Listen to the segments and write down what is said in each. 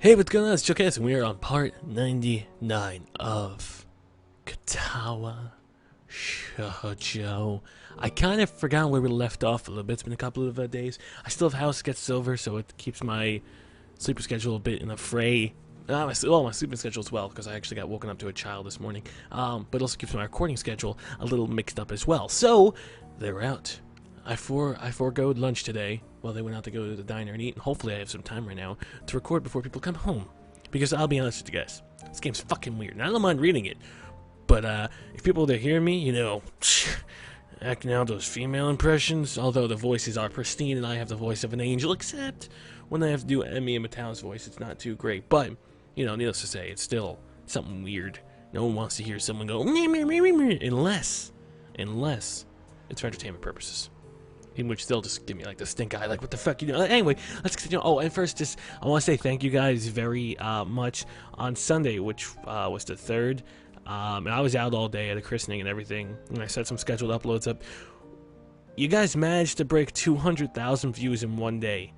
Hey, what's going on? It's Shoujo, and we are on part 99 of Katawa Shoujo. I kind of forgot where we left off a little bit. It's been a couple of days. I still have house gets silver, so it keeps my sleeping schedule a bit in a fray. My sleeping schedule as well, because I actually got woken up to a child this morning. But it also keeps my recording schedule a little mixed up as well. So, they're out. I foregoed lunch today while they went out to go to the diner and eat, and hopefully I have some time right now to record before people come home. Because I'll be honest with you guys, this game's fucking weird, and I don't mind reading it. But if people that hear me, acting out those female impressions, although the voices are pristine and I have the voice of an angel, except when I have to do Emmy and Mattel's voice, it's not too great. But, needless to say, it's still something weird. No one wants to hear someone go, unless it's for entertainment purposes. In which they'll just give me like the stink eye, like what the fuck you doing? Anyway, let's continue. Oh, and first, I want to say thank you guys very much on Sunday, which was the 3rd. And I was out all day at a christening and everything, and I set some scheduled uploads up. You guys managed to break 200,000 views in one day.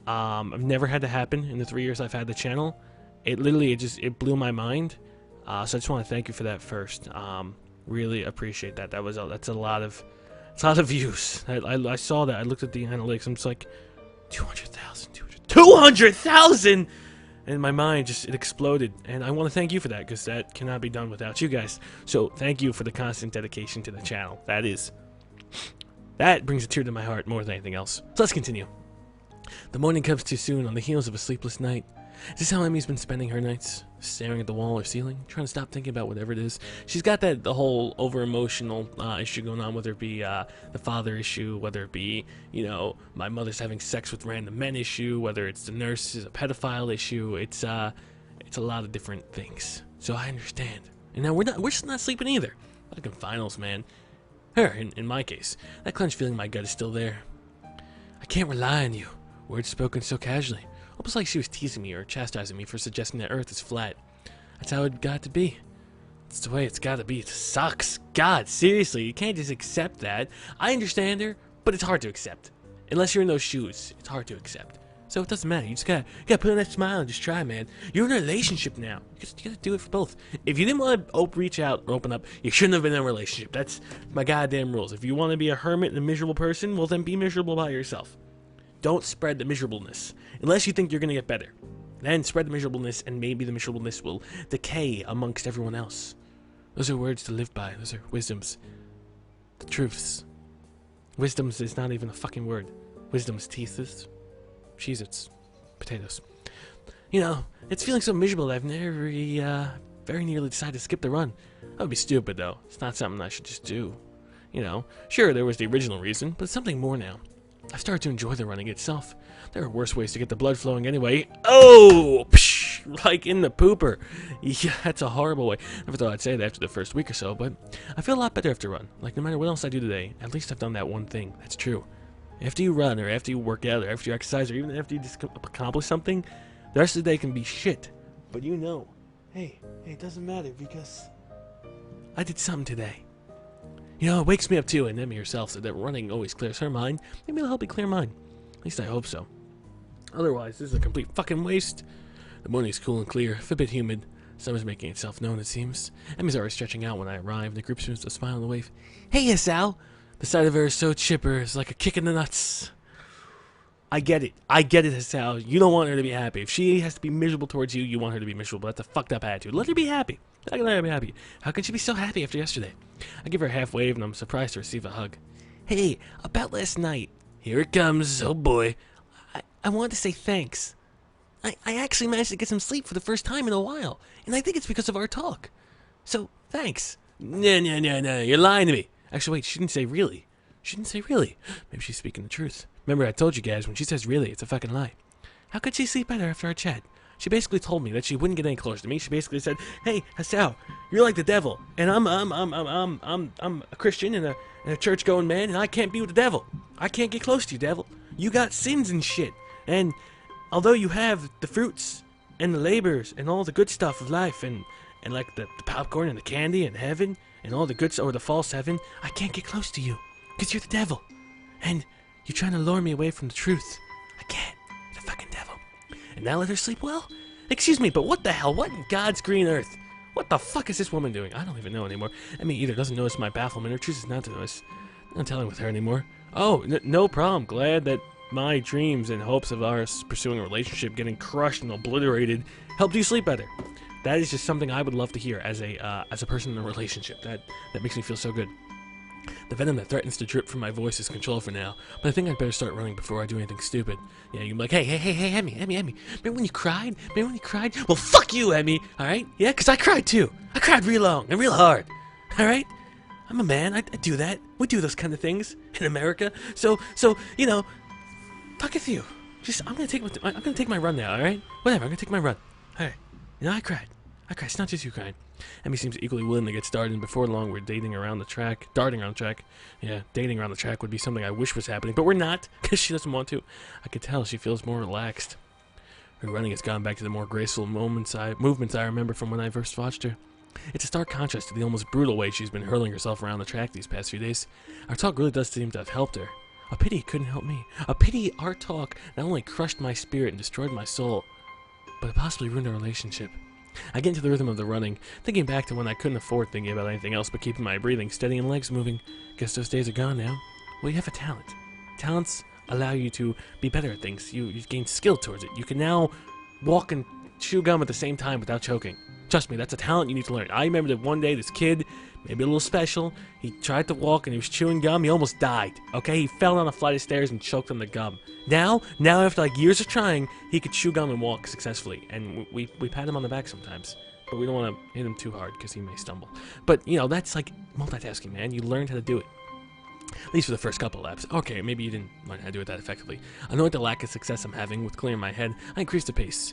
I've never had that happen in the 3 years I've had the channel. It literally it blew my mind. So I just want to thank you for that first. Really appreciate that. That's a lot of. It's a lot of views. I saw that. I looked at the analytics. I'm just like, 200,000! And my mind it exploded. And I want to thank you for that, because that cannot be done without you guys. So thank you for the constant dedication to the channel. That brings a tear to my heart more than anything else. So let's continue. The morning comes too soon on the heels of a sleepless night. Is this how Emmy's been spending her nights? Staring at the wall or ceiling, trying to stop thinking about whatever it is. She's got the whole over-emotional issue going on, whether it be the father issue, whether it be, my mother's having sex with random men issue, whether it's the nurse is a pedophile issue. It's a lot of different things. So I understand. And now we're just not sleeping either. Fucking finals, man. In my case, that clenched feeling in my gut is still there. I can't rely on you. Words spoken so casually. Almost like she was teasing me or chastising me for suggesting that Earth is flat. That's how it got to be. It's the way it's got to be. It sucks. God, seriously, you can't just accept that. I understand her, but it's hard to accept. Unless you're in those shoes, it's hard to accept. So it doesn't matter. You just gotta put on that smile and just try, man. You're in a relationship now. You gotta do it for both. If you didn't want to reach out or open up, you shouldn't have been in a relationship. That's my goddamn rules. If you want to be a hermit and a miserable person, well then be miserable by yourself. Don't spread the miserableness, unless you think you're going to get better. Then spread the miserableness, and maybe the miserableness will decay amongst everyone else. Those are words to live by. Those are wisdoms. The truths. Wisdoms is not even a fucking word. Wisdom's teeth is Cheez-Its. Potatoes. It's feeling so miserable that I've never very nearly decided to skip the run. That would be stupid, though. It's not something I should just do. Sure, there was the original reason, but it's something more now. I've started to enjoy the running itself. There are worse ways to get the blood flowing anyway. Oh! Psh, like in the pooper. Yeah, that's a horrible way. Never thought I'd say that after the first week or so, but I feel a lot better after a run. Like, no matter what else I do today, at least I've done that one thing. That's true. After you run, or after you work out, or after you exercise, or even after you just accomplish something, the rest of the day can be shit. But hey, it doesn't matter, because I did something today. It wakes me up too, and Emmy herself said that running always clears her mind. Maybe it'll help me clear mine. At least I hope so. Otherwise, this is a complete fucking waste. The morning's cool and clear, a bit humid. Summer's making itself known, it seems. Emmy's already stretching out when I arrive. The group seems to smile and wave. Hey, Sal! The sight of her is so chipper, it's like a kick in the nuts. I get it, Sal. You don't want her to be happy. If she has to be miserable towards you, you want her to be miserable. That's a fucked up attitude. Let her be happy. Let her be happy. How can she be so happy after yesterday? I give her a half wave, and I'm surprised to receive a hug. Hey, about last night. Here it comes. Oh boy. I wanted to say thanks. I actually managed to get some sleep for the first time in a while, and I think it's because of our talk. So, thanks. No, you're lying to me. Actually, wait, she didn't say really. Maybe she's speaking the truth. Remember, I told you guys, when she says really, it's a fucking lie. How could she sleep better after our chat? She basically told me that she wouldn't get any closer to me. She basically said, "Hey, Hasao, you're like the devil, and I'm a Christian and a church-going man, and I can't be with the devil. I can't get close to you, devil. You got sins and shit. And although you have the fruits and the labors and all the good stuff of life, and like the popcorn and the candy and heaven and all the good or the false heaven, I can't get close to you, because you're the devil, and you're trying to lure me away from the truth. I can't. The fucking devil. And now let her sleep well? Excuse me, but what the hell? What in God's green earth? What the fuck is this woman doing? I don't even know anymore. Emmy either doesn't notice my bafflement or chooses not to notice. I'm not dealing with her anymore. Oh, no problem. Glad that my dreams and hopes of us pursuing a relationship getting crushed and obliterated helped you sleep better. That is just something I would love to hear as a person in a relationship. That makes me feel so good. The venom that threatens to drip from my voice is controlled for now, but I think I'd better start running before I do anything stupid. Yeah, you can be like, hey, Emmy. Remember when you cried? Well, fuck you, Emmy, alright? Yeah, 'cause I cried too. I cried real long and real hard, alright? I'm a man, I do that. We do those kind of things in America. So, you know, fuck with you. I'm gonna take my run now, alright? Whatever, I'm gonna take my run. Alright. You know, I cried. It's not just you crying. Emmy seems equally willing to get started, and before long we're darting around the track. Yeah, dating around the track would be something I wish was happening, but we're not, because she doesn't want to. I could tell she feels more relaxed. Her running has gone back to the more graceful movements I remember from when I first watched her. It's a stark contrast to the almost brutal way she's been hurling herself around the track these past few days. Our talk really does seem to have helped her. A pity it couldn't help me. A pity our talk not only crushed my spirit and destroyed my soul, but it possibly ruined our relationship. I get into the rhythm of the running, thinking back to when I couldn't afford thinking about anything else but keeping my breathing steady and legs moving. Guess those days are gone now. Well, you have a talent. Talents allow you to be better at things. You gain skill towards it. You can now walk and chew gum at the same time without choking. Trust me, that's a talent you need to learn. I remember that one day this kid, maybe a little special, he tried to walk and he was chewing gum. He almost died. Okay, he fell down a flight of stairs and choked on the gum. Now after like years of trying, he could chew gum and walk successfully. And we pat him on the back sometimes, but we don't want to hit him too hard because he may stumble. But you know, that's like multitasking, man. You learned how to do it. At least for the first couple of laps. Okay, maybe you didn't learn how to do it that effectively. Annoyed at the lack of success I'm having with clearing my head, I increased the pace.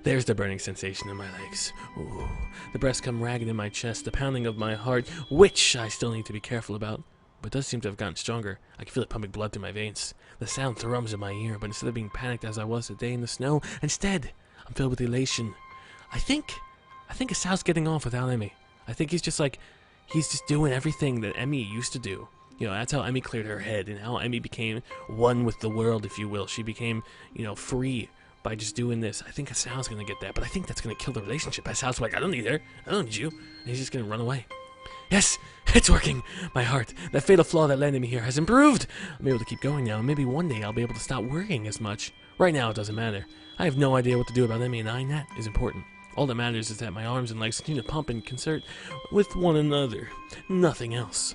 There's the burning sensation in my legs. Ooh, the breaths come ragged in my chest, the pounding of my heart, which I still need to be careful about, but does seem to have gotten stronger. I can feel it pumping blood through my veins. The sound thrums in my ear, but instead of being panicked as I was that day in the snow, instead, I'm filled with elation. I think Asal's getting off without Emmy. I think he's just doing everything that Emmy used to do. You know, that's how Emmy cleared her head and how Emmy became one with the world, if you will. She became, free by just doing this. I think Asal's going to get that, but I think that's going to kill the relationship. Asal's like, I don't need her. I don't need you. And he's just going to run away. Yes, it's working. My heart, that fatal flaw that landed me here, has improved. I'm able to keep going now, and maybe one day I'll be able to stop worrying as much. Right now, it doesn't matter. I have no idea what to do about Emmy, and that is important. All that matters is that my arms and legs continue to pump in concert with one another. Nothing else.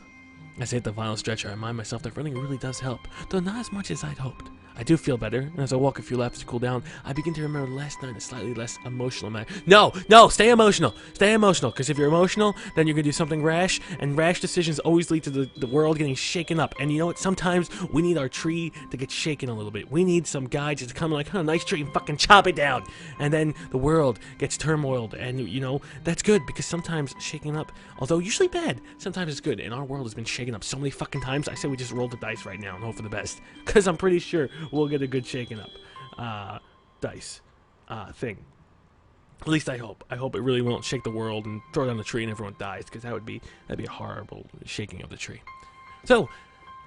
As I hit the final stretch, I remind myself that running really does help, though not as much as I'd hoped. I do feel better, and as I walk a few laps to cool down, I begin to remember last night in a slightly less emotional manner. No, stay emotional, because if you're emotional, then you're going to do something rash, and rash decisions always lead to the world getting shaken up. And you know what? Sometimes we need our tree to get shaken a little bit. We need some guy just to come like, nice tree, and fucking chop it down. And then the world gets turmoiled, and that's good, because sometimes shaking up, although usually bad, sometimes it's good. And our world has been shaken up so many fucking times, I say we just roll the dice right now and hope for the best, because I'm pretty sure we'll get a good shaking up dice thing. At least I hope. I hope it really won't shake the world and throw down the tree and everyone dies, because that'd be a horrible shaking of the tree. So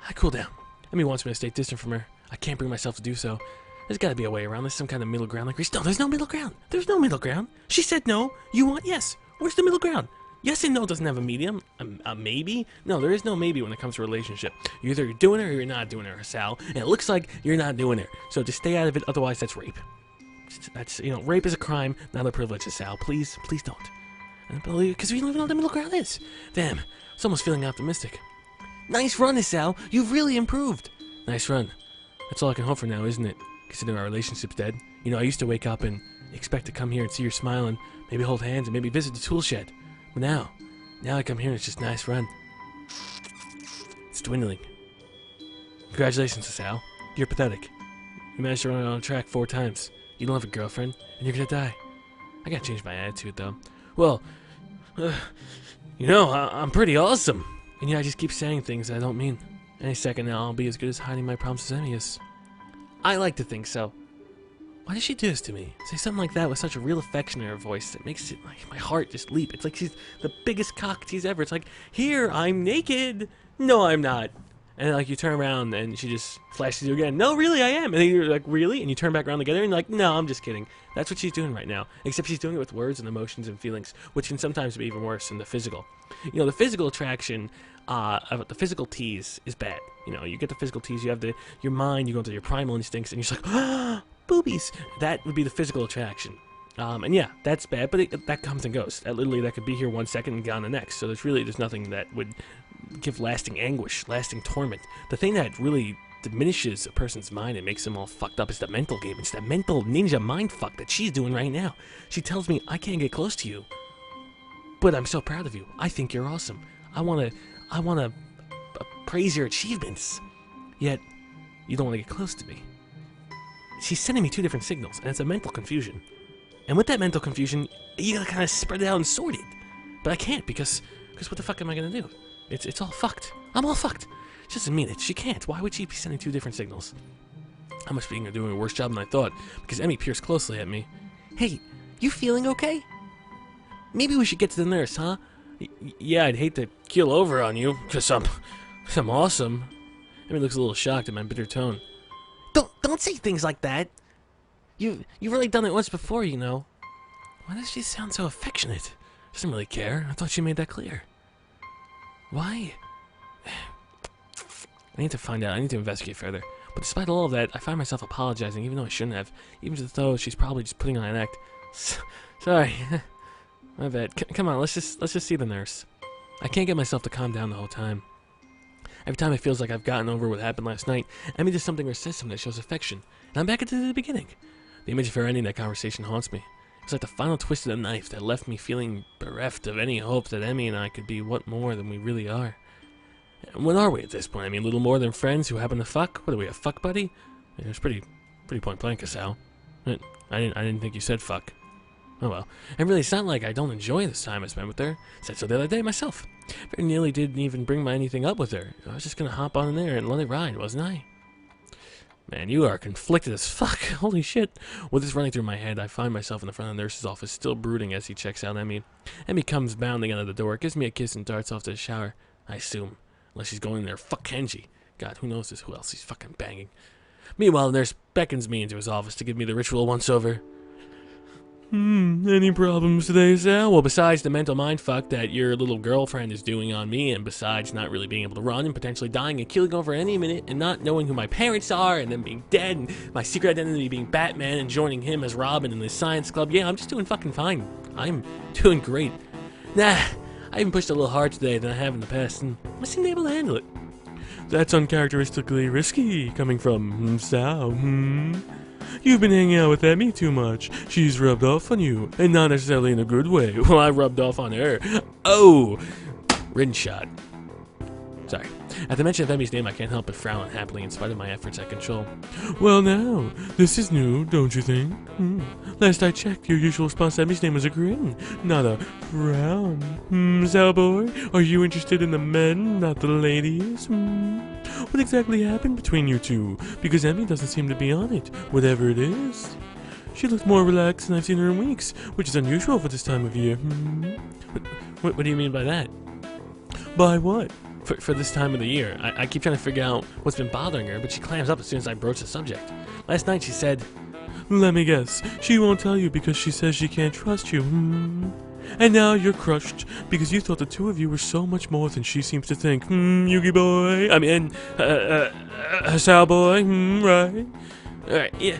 I cool down. Emmy wants me to stay distant from her. I can't bring myself to do so. There's got to be a way around this, some kind of middle ground like Greece. No, there's no middle ground. There's no middle ground. She said no. You want yes. Where's the middle ground? Yes and no doesn't have a medium. A maybe? No, there is no maybe when it comes to a relationship. You're either doing it or you're not doing it, Sal. And it looks like you're not doing it. So just stay out of it, otherwise that's rape. That's, rape is a crime, not a privilege, Sal. Please don't. Because we don't even know what the middle ground is. Damn, it's almost feeling optimistic. Nice run, Sal. You've really improved. Nice run. That's all I can hope for now, isn't it? Considering our relationship's dead. I used to wake up and expect to come here and see her smiling, maybe hold hands and maybe visit the tool shed. But now I come here and it's just a nice run. It's dwindling. Congratulations, Sal. You're pathetic. You managed to run on a track 4 times. You don't have a girlfriend, and you're gonna die. I gotta change my attitude, though. Well, I'm pretty awesome. And I just keep saying things I don't mean. Any second now, I'll be as good as hiding my problems as Emmy is. I like to think so. Why does she do this to me? Say something like that with such a real affection in her voice that makes it like my heart just leap. It's like she's the biggest cock tease ever. It's like, here, I'm naked. No, I'm not. And like you turn around and she just flashes you again. No, really, I am. And then you're like, really? And you turn back around together and you're like, no, I'm just kidding. That's what she's doing right now. Except she's doing it with words and emotions and feelings, which can sometimes be even worse than the physical. You know, the physical attraction, the physical tease is bad. You know, you get the physical tease, you have your mind, you go into your primal instincts, and you're just like, ah, boobies. That would be the physical attraction. And yeah, that's bad, but that comes and goes. That could be here 1 second and gone the next. So there's nothing that would give lasting anguish, lasting torment. The thing that really diminishes a person's mind and makes them all fucked up is the mental game. It's that mental ninja mind fuck that she's doing right now. She tells me I can't get close to you, but I'm so proud of you. I think you're awesome. I wanna praise your achievements, yet you don't want to get close to me. She's sending me two different signals, and it's a mental confusion. And with that mental confusion, you gotta kind of spread it out and sort it. But I can't because what the fuck am I gonna do? It's all fucked. I'm all fucked. She doesn't mean it. She can't. Why would she be sending two different signals? I must be doing a worse job than I thought, because Emmy peers closely at me. Hey, you feeling okay? Maybe we should get to the nurse, huh? Yeah, I'd hate to keel over on you, because I'm awesome. Emmy looks a little shocked at my bitter tone. Don't say things like that. You've really done it once before, you know. Why does she sound so affectionate? She doesn't really care. I thought she made that clear. Why? I need to find out. I need to investigate further. But despite all of that, I find myself apologizing, even though I shouldn't have. Even though she's probably just putting on an act. Sorry. My bad. Come on, let's just see the nurse. I can't get myself to calm down the whole time. Every time it feels like I've gotten over what happened last night, Emmy does something or says something that shows affection. And I'm back into the beginning. The image of her ending that conversation haunts me. It's like the final twist of the knife that left me feeling bereft of any hope that Emmy and I could be what more than we really are. And what are we at this point? I mean, a little more than friends who happen to fuck? What are we, a fuck buddy? It was pretty point blank, Kasao. I didn't think you said fuck. Oh well. And really, it's not like I don't enjoy this time I spent with her. Said so the other day myself. Very nearly didn't even bring anything up with her. I was just gonna hop on in there and let it ride, wasn't I? Man, you are conflicted as fuck. Holy shit. With this running through my head, I find myself in the front of the nurse's office, still brooding as he checks out Emmy. Emmy comes bounding out of the door, gives me a kiss, and darts off to the shower. I assume. Unless she's going there. Fuck Kenji. God, who knows who else he's fucking banging. Meanwhile, the nurse beckons me into his office to give me the ritual once-over. Any problems today, Sal? Well, besides the mental mindfuck that your little girlfriend is doing on me, and besides not really being able to run and potentially dying and killing over any minute, and not knowing who my parents are, and them being dead, and my secret identity being Batman, and joining him as Robin in the science club, yeah, I'm just doing fucking fine. I'm doing great. Nah, I even pushed a little hard today than I have in the past, and I seem able to handle it. That's uncharacteristically risky, coming from Sal, You've been hanging out with Emmy too much. She's rubbed off on you, and not necessarily in a good way. Well, I rubbed off on her. Oh! Rin shot. Sorry. At the mention of Emmy's name, I can't help but frown unhappily in spite of my efforts at control. Well now, this is new, don't you think? Last I checked, your usual response to Emmy's name was a grin, not a frown. Sal boy, are you interested in the men, not the ladies? What exactly happened between you two? Because Emmy doesn't seem to be on it, whatever it is. She looked more relaxed than I've seen her in weeks, which is unusual for this time of year. What do you mean by that? By what? For this time of the year. I keep trying to figure out what's been bothering her, but she clams up as soon as I broach the subject. Last night she said, let me guess, she won't tell you because she says she can't trust you, And now you're crushed because you thought the two of you were so much more than she seems to think, Yugi boy, I mean, Sal boy, right? Alright, yeah,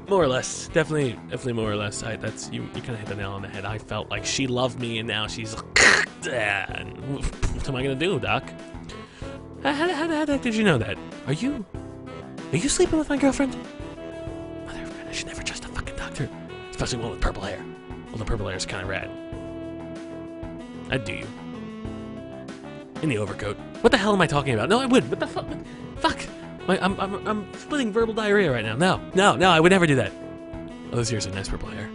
more or less, definitely more or less. You kind of hit the nail on the head. I felt like she loved me, and now she's what am I gonna do, Doc? How the heck did you know that? Are you sleeping with my girlfriend? Mother of God, I should never trust a fucking doctor, especially one with purple hair. Well, the purple hair is kind of rad. I'd do you. In the overcoat. What the hell am I talking about? No, I wouldn't. What the fuck? Fuck! I'm splitting verbal diarrhea right now. No, I would never do that. Oh, this here's a nice purple hair.